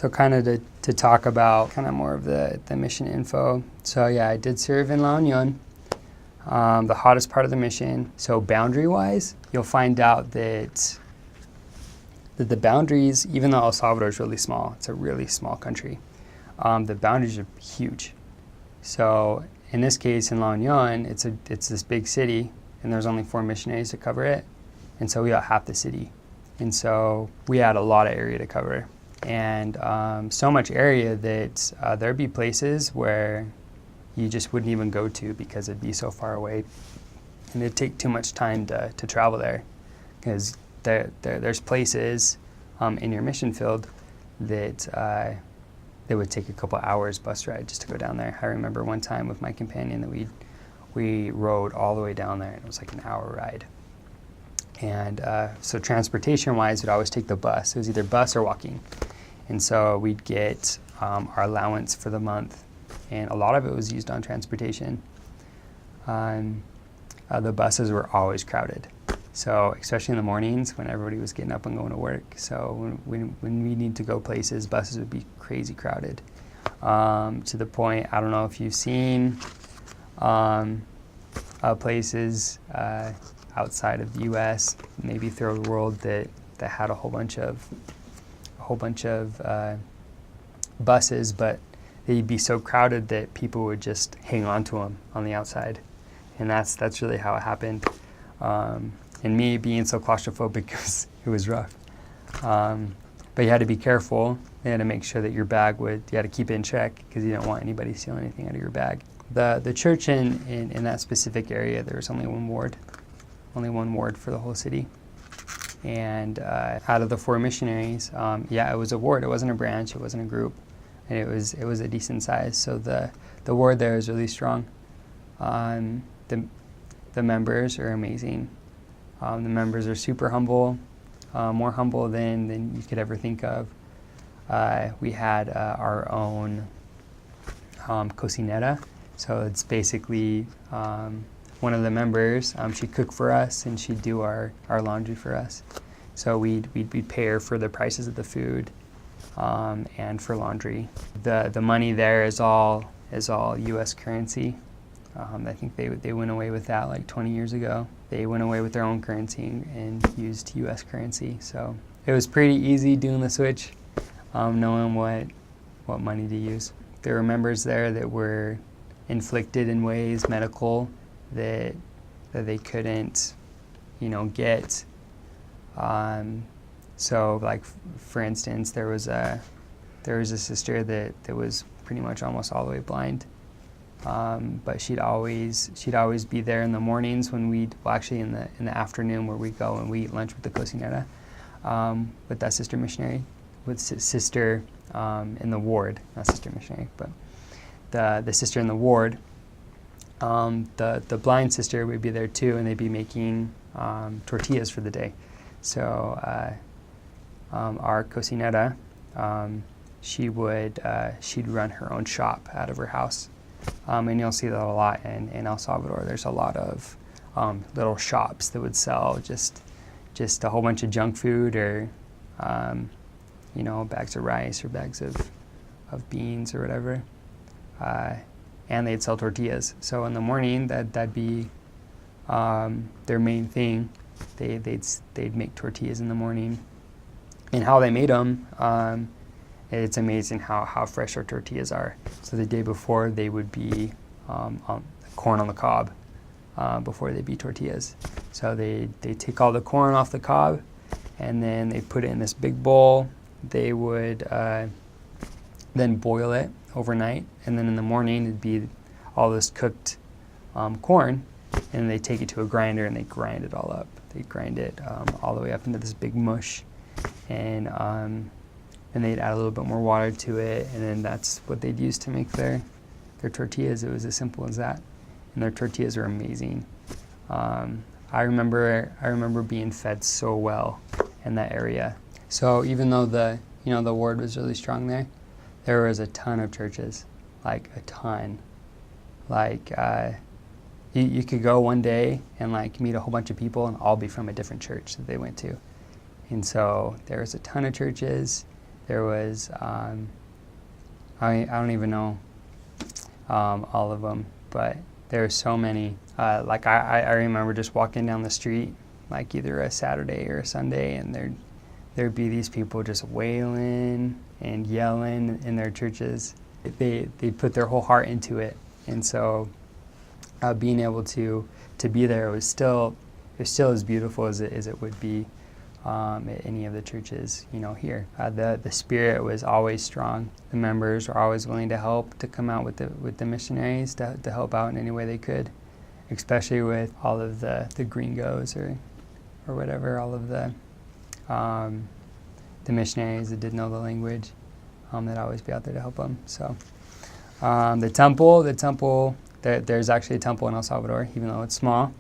So kind of to talk about kind of more of the mission info. So yeah, I did serve in La Union, the hottest part of the mission. So boundary-wise, you'll find out that the boundaries, even though El Salvador is really small, it's a really small country, the boundaries are huge. So in this case, in La Union, it's this big city, and there's only 4 missionaries to cover it, and so we got half the city. And so we had a lot of area to cover. And so much area that there'd be places where you just wouldn't even go to because it'd be so far away. And it'd take too much time to travel there. Because there's places in your mission field that would take a couple hours bus ride just to go down there. I remember one time with my companion that we rode all the way down there, and it was like an hour ride. And so transportation-wise, we'd always take the bus. It was either bus or walking. And so we'd get our allowance for the month, and a lot of it was used on transportation. The buses were always crowded. So especially in the mornings when everybody was getting up and going to work. So when we need to go places, buses would be crazy crowded. To the point, I don't know if you've seen places outside of the U.S., maybe throughout the world, that had a whole bunch of buses, but they'd be so crowded that people would just hang on to them on the outside, and that's really how it happened. And me being so claustrophobic, it was rough. But you had to be careful. You had to make sure that your bag you had to keep it in check because you didn't want anybody stealing anything out of your bag. The church in that specific area, there was only one ward for the whole city. And out of the 4 missionaries, it was a ward. It wasn't a branch. It wasn't a group, and it was a decent size. So the ward there is really strong. The members are amazing. The members are super humble, more humble than you could ever think of. We had our own cocinera, so it's basically one of the members. She'd cook for us, and she'd do our laundry for us. So we'd pay her for the prices of the food and for laundry. The money there is all U.S. currency. I think they went away with that like 20 years ago. They went away with their own currency and used U.S. currency. So it was pretty easy doing the switch, knowing what money to use. There were members there that were inflicted in ways, medical, that they couldn't, get. So like for instance, there was a sister that was pretty much almost all the way blind. But she'd always be there in the mornings when in the afternoon where we go and we eat lunch with the cocinera, with that sister missionary, with sister in the ward, not sister missionary, but the sister in the ward. The blind sister would be there too, and they'd be making tortillas for the day. So our cocinera, she'd run her own shop out of her house. And you'll see that a lot in El Salvador. There's a lot of little shops that would sell just a whole bunch of junk food, or bags of rice or bags of beans or whatever, and they'd sell tortillas. So in the morning, that'd be their main thing. They'd make tortillas in the morning, and how they made them. It's amazing how fresh our tortillas are. So the day before, they would be corn on the cob before they'd be tortillas. So they take all the corn off the cob, and then they put it in this big bowl. They would then boil it overnight, and then in the morning, it'd be all this cooked corn, and they take it to a grinder, and they grind it all up. They grind it all the way up into this big mush, and they'd add a little bit more water to it, and then that's what they'd use to make their tortillas. It was as simple as that, and their tortillas are amazing. I remember being fed so well in that area. So even though the ward was really strong there was a ton of churches, like a ton. Like you could go one day and like meet a whole bunch of people and all be from a different church that they went to, and so there was a ton of churches. There was, I don't even know all of them, but there were so many. Like I remember just walking down the street, like either a Saturday or a Sunday, and there'd be these people just wailing and yelling in their churches. They put their whole heart into it, and so being able to be there was still as beautiful as it would be at any of the churches, here. The spirit was always strong. The members were always willing to help, to come out with the missionaries to help out in any way they could, especially with all of the gringos or whatever, all of the missionaries that didn't know the language. They'd always be out there to help them. So the temple, there's actually a temple in El Salvador, even though it's small.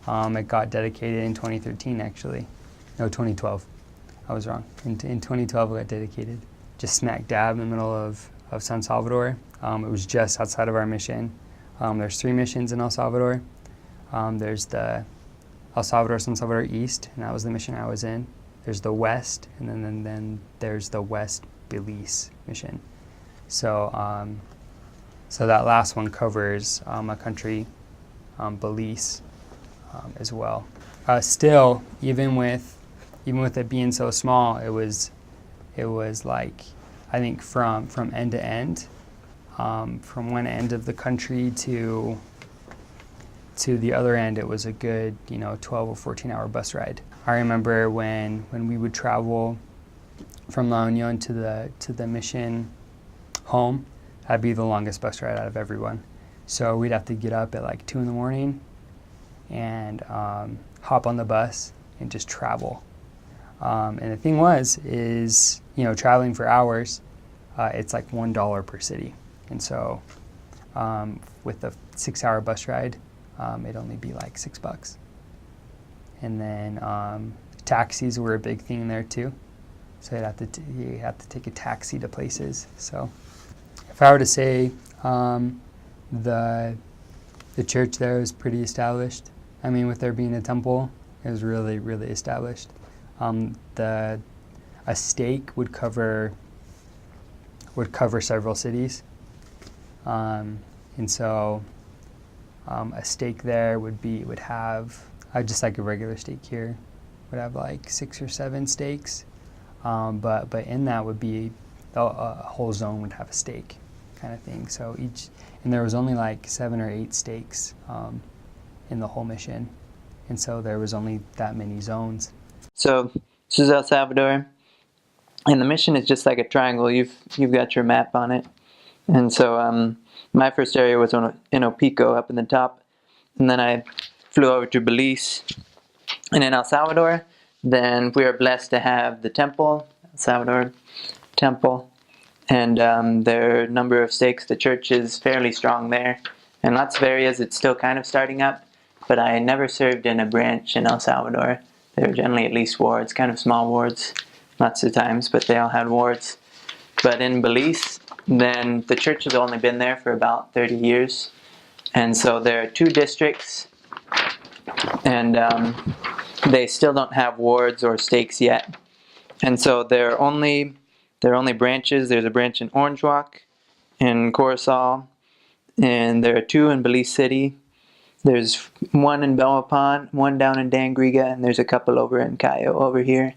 It got dedicated in 2013, actually. No, 2012. I was wrong. In 2012, it got dedicated, just smack dab in the middle of San Salvador. It was just outside of our mission. There's 3 missions in El Salvador. There's the El Salvador, San Salvador East, and that was the mission I was in. There's the West, and then there's the West Belize mission. So so that last one covers a country, Belize, as well. Still, even with it being so small, it was like, I think from end to end, from one end of the country to the other end, it was a good 12 or 14 hour bus ride. I remember when we would travel from La Union to the mission home, that'd be the longest bus ride out of everyone. So we'd have to get up at like 2 in the morning and hop on the bus and just travel. And the thing is traveling for hours, it's like $1 per city. And so with the 6-hour bus ride, it'd only be like $6. And then taxis were a big thing there too. So you have to take a taxi to places. So if I were to say the church there was pretty established. I mean, with there being a temple, it was really, really established. A stake would cover several cities, and so a stake there would have just like a regular stake here, would have like 6 or 7 stakes, but in that would be a whole zone would have a stake, kind of thing. So and there was only like 7 or 8 stakes in the whole mission, and so there was only that many zones. So this is El Salvador, and the mission is just like a triangle. You've got your map on it, and so my first area was in Opico, up in the top, and then I flew over to Belize, and in El Salvador, then we are blessed to have the temple, El Salvador temple, and there are a number of stakes. The church is fairly strong there, and lots of areas it's still kind of starting up, but I never served in a branch in El Salvador. They were generally at least wards, kind of small wards, lots of times, but they all had wards. But in Belize, then the church has only been there for about 30 years, and so there are 2 districts, and they still don't have wards or stakes yet. And so there are only branches. There's a branch in Orange Walk, in Coruscant, and there are 2 in Belize City. There's 1 in Belmapon, 1 down in Dangriga, and there's a couple over in Cayo over here.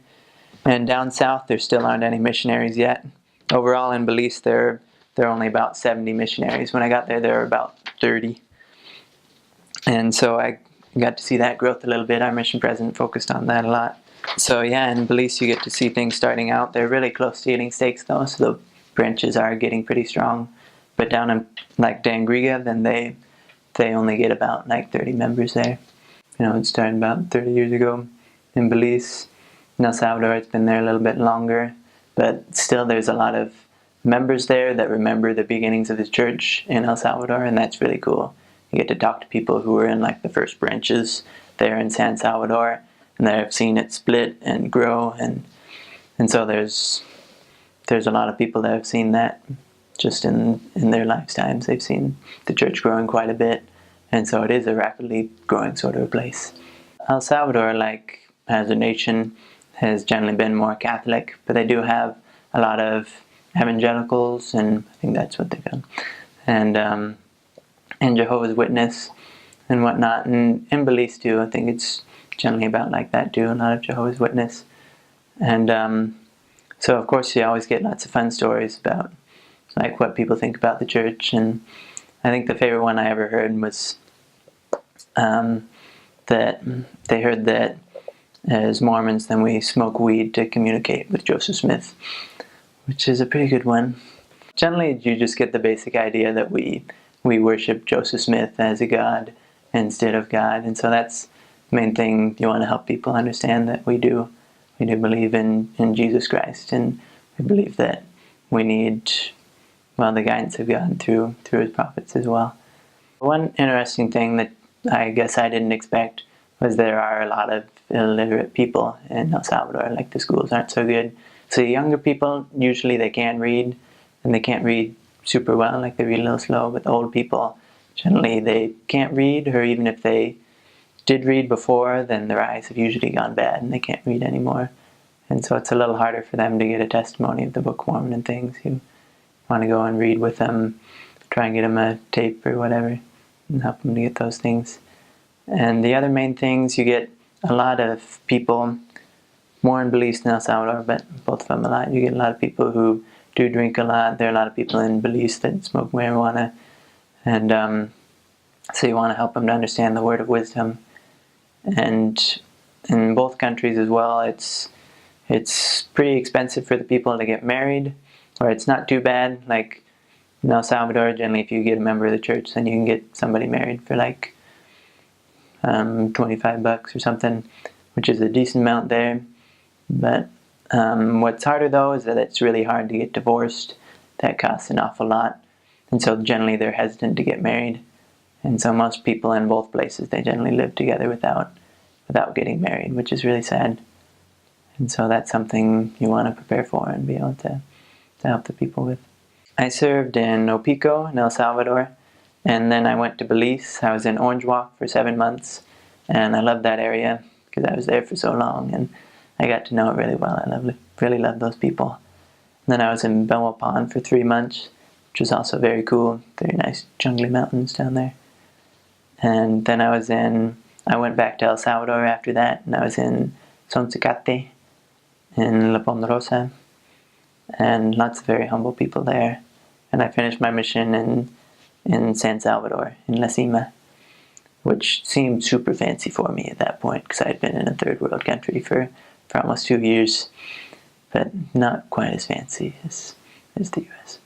And down south, there still aren't any missionaries yet. Overall in Belize, there are only about 70 missionaries. When I got there were about 30. And so I got to see that growth a little bit. Our mission president focused on that a lot. So yeah, in Belize, you get to see things starting out. They're really close to getting stakes though, so the branches are getting pretty strong. But down in like Dangriga, then they only get about like 30 members there. It started about 30 years ago. In Belize, in El Salvador, it's been there a little bit longer, but still there's a lot of members there that remember the beginnings of the church in El Salvador, and that's really cool. You get to talk to people who were in like the first branches there in San Salvador, and they have seen it split and grow, and so there's a lot of people that have seen that. Just in their lifetimes, they've seen the church growing quite a bit, and so it is a rapidly growing sort of a place. El Salvador, like as a nation, has generally been more Catholic, but they do have a lot of evangelicals, and I think that's what they call them, and Jehovah's Witness and whatnot. And in Belize too, I think it's generally about like that too, a lot of Jehovah's Witness. And so of course you always get lots of fun stories about like what people think about the church. And I think the favorite one I ever heard was that they heard that as Mormons then we smoke weed to communicate with Joseph Smith, which is a pretty good one. Generally you just get the basic idea that we worship Joseph Smith as a god instead of God, and so that's the main thing you want to help people understand, that we do believe in Jesus Christ, and we believe that we need, well, the guidance of God through his prophets as well. One interesting thing that I guess I didn't expect was there are a lot of illiterate people in El Salvador. Like the schools aren't so good. So younger people, usually they can read, and they can't read super well, like they read a little slow, but the old people, generally they can't read, or even if they did read before, then their eyes have usually gone bad and they can't read anymore. And so it's a little harder for them to get a testimony of the Book of Mormon and things. You want to go and read with them, try and get them a tape or whatever, and help them to get those things. And the other main things, you get a lot of people, more in Belize than El Salvador, but both of them a lot. You get a lot of people who do drink a lot. There are a lot of people in Belize that smoke marijuana. And so you want to help them to understand the word of wisdom. And in both countries as well, it's pretty expensive for the people to get married, or it's not too bad. Like in El Salvador, generally if you get a member of the church, then you can get somebody married for like $25 or something, which is a decent amount there. But what's harder though is that it's really hard to get divorced. That costs an awful lot, and so generally they're hesitant to get married. And so most people in both places, they generally live together without getting married, which is really sad. And so that's something you want to prepare for and be able to help the people with. I served in Opico in El Salvador, and then I went to Belize. I was in Orange Walk for 7 months, and I loved that area because I was there for so long, and I got to know it really well. I really loved those people. And then I was in Belmopan for 3 months, which was also very cool. Very nice jungly mountains down there. And then I went back to El Salvador after that, and I was in Sonsecate, in La Ponderosa, and lots of very humble people there. And I finished my mission in San Salvador, in La Cima, which seemed super fancy for me at that point, because I had been in a third world country for almost 2 years, but not quite as fancy as the US.